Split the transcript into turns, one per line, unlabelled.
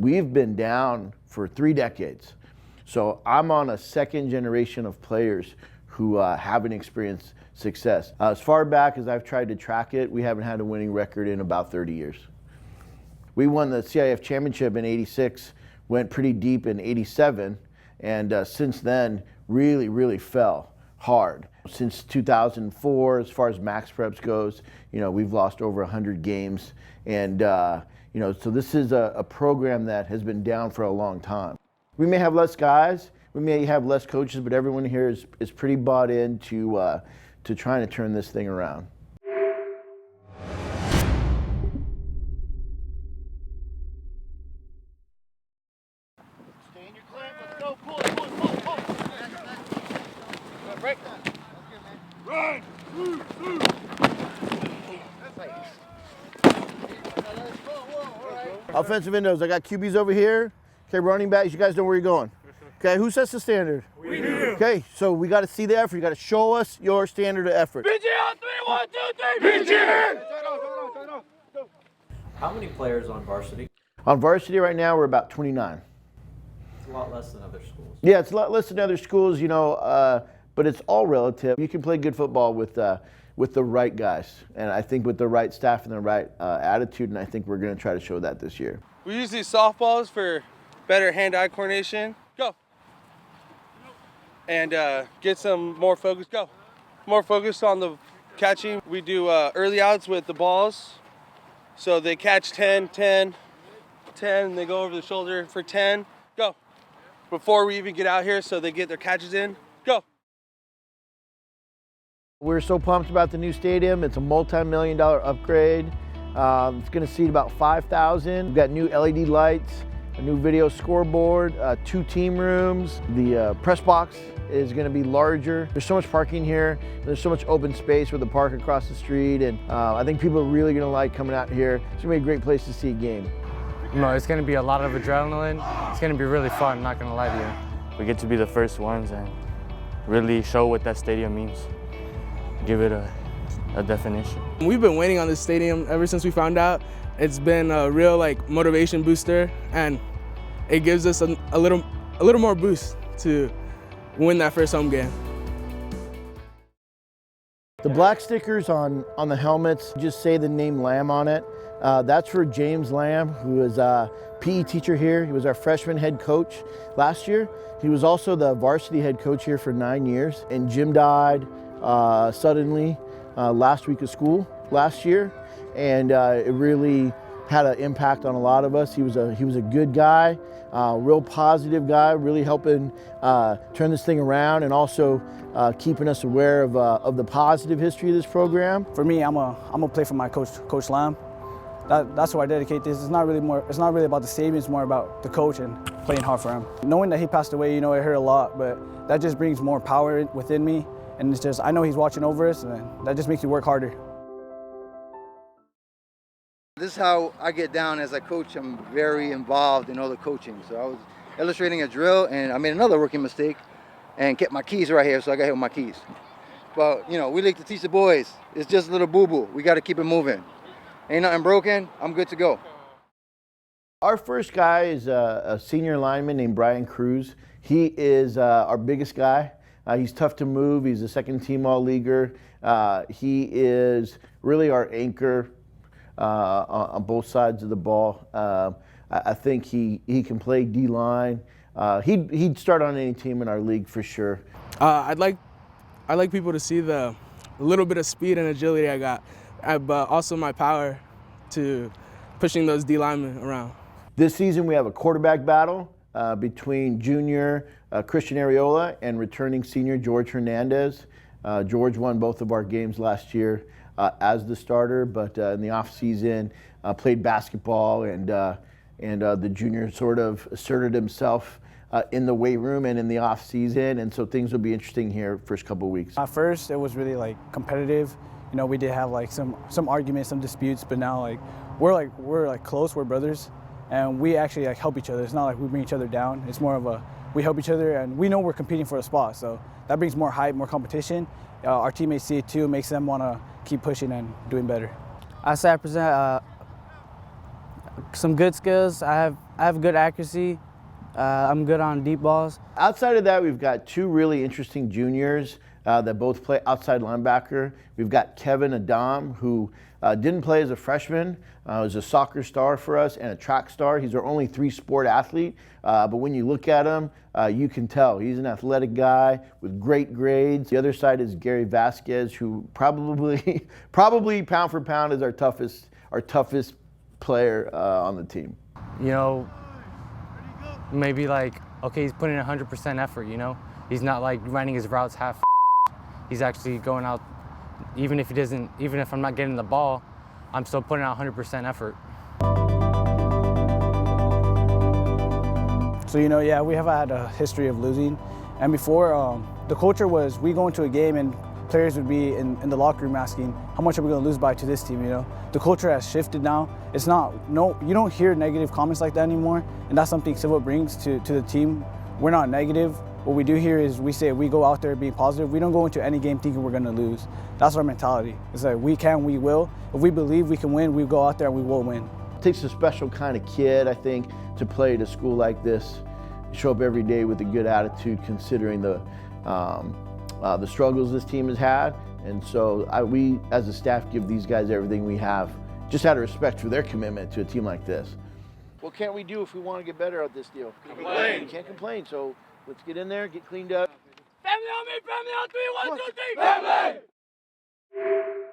we've been down for 3 decades. So I'm on a second generation of players who haven't experienced success. As far back as I've tried to track it, we haven't had a winning record in about 30 years. We won the CIF championship in '86, went pretty deep in '87, and since then really fell hard. Since 2004, as far as max preps goes, we've lost over 100 games, and so this is a program that has been down for a long time. We may have less guys, we may have less coaches, but everyone here is pretty bought in to trying to turn this thing around. Stay in your clamp, let's go, pull it. Break that. Run! Offensive endos, I got QBs over here. Okay, running backs, you guys know where you're going. Okay, who sets the standard?
We do.
Okay, so we got to see the effort. You got to show us your standard of effort.
BG on 3, 1, 2, 3, BG!
How many players on varsity?
On varsity right now, we're about 29.
It's a lot less than other schools.
Yeah, it's a lot less than other schools, but it's all relative. You can play good football with the right guys, and I think with the right staff and the right attitude, and I think we're going to try to show that this year.
We use these softballs for better hand-eye coordination. Go. And get some more focus. Go. More focus on the catching. We do early outs with the balls. So they catch 10, 10, 10, and they go over the shoulder for 10. Go. Before we even get out here, so they get their catches in. Go.
We're so pumped about the new stadium. It's a multi-million-dollar upgrade. It's going to seat about 5,000. We've got new LED lights, a new video scoreboard, 2 team rooms. The press box is going to be larger. There's so much parking here. There's so much open space with the park across the street, and I think people are really going to like coming out here. It's going to be a great place to see a game.
It's going to be a lot of adrenaline. It's going to be really fun, not going to lie to you.
We get to be the first ones and really show what that stadium means. Give it a definition.
We've been waiting on this stadium ever since we found out. It's been a real motivation booster, and it gives us a little more boost to win that first home game.
The black stickers on the helmets just say the name Lamb on it. That's for James Lamb, who is a PE teacher here. He was our freshman head coach last year. He was also the varsity head coach here for 9 years. And Jim died suddenly last week of school last year, and it really had an impact on a lot of us. He was a good guy, real positive guy, really helping turn this thing around, and also keeping us aware of the positive history of this program.
For me, I'm a play for my coach Lamb. That's who I dedicate this. It's not really about the stadium. It's more about the coach and playing hard for him. Knowing that he passed away, it hurt a lot, but that just brings more power within me. And it's just, I know he's watching over us, and that just makes me work harder.
This is how I get down as a coach. I'm very involved in all the coaching. So I was illustrating a drill, and I made another rookie mistake and kept my keys right here, so I got hit with my keys. But, we like to teach the boys. It's just a little boo-boo. We got to keep it moving. Ain't nothing broken. I'm good to go.
Our first guy is a senior lineman named Bryan CRUZ. He is our biggest guy. He's tough to move. He's a second-team all-leaguer. He is really our anchor on both sides of the ball. I think he can play D-line. He'd start on any team in our league for sure.
I'd like people to see the little bit of speed and agility I got, but also my power to pushing those D linemen around.
This season we have a quarterback battle between junior Christian Areola and returning senior George Hernandez. George won both of our games last year as the starter, but in the off season played basketball, and the junior sort of asserted himself in the weight room and in the off season, and so things will be interesting here first couple of weeks.
At first, it was really competitive. We did have some arguments, some disputes, but now we're close. We're brothers, and we actually help each other. It's not like we bring each other down. It's more of a we help each other, and we know we're competing for a spot, so that brings more hype, more competition. Our teammates see it too, makes them want to keep pushing and doing better.
I say I present
Some good skills. I have good accuracy. I'm good on deep balls.
Outside of that, we've got two really interesting juniors that both play outside linebacker. We've got Kevin Adam, who didn't play as a freshman, was a soccer star for us and a track star. He's our only three-sport athlete, but when you look at him, you can tell he's an athletic guy with great grades. The other side is Gary Vasquez, who probably pound for pound is our toughest player on the team.
You know, maybe like, okay, he's putting 100% effort, you know? He's not like running his routes half. He's actually going out, even if I'm not getting the ball, I'm still putting out 100% effort.
So, you know, yeah, we have had a history of losing. And before, the culture was we go into a game and players would be in the locker room asking, how much are we going to lose by to this team, you know? The culture has shifted now. It's not, you don't hear negative comments like that anymore. And that's something Silva brings to the team. We're not negative. What we do here is we go out there being positive. We don't go into any game thinking we're going to lose. That's our mentality. It's like we can, we will. If we believe we can win, we go out there and we will win.
It takes a special kind of kid, I think, to play at a school like this. Show up every day with a good attitude, considering the struggles this team has had. And so we, as a staff, give these guys everything we have. Just out of respect for their commitment to a team like this. What can't we do if we want to get better at this deal?
Complain.
We can't complain, so let's get in there, get cleaned up.
Family on me, family on 3, 1, 2, 3. Family!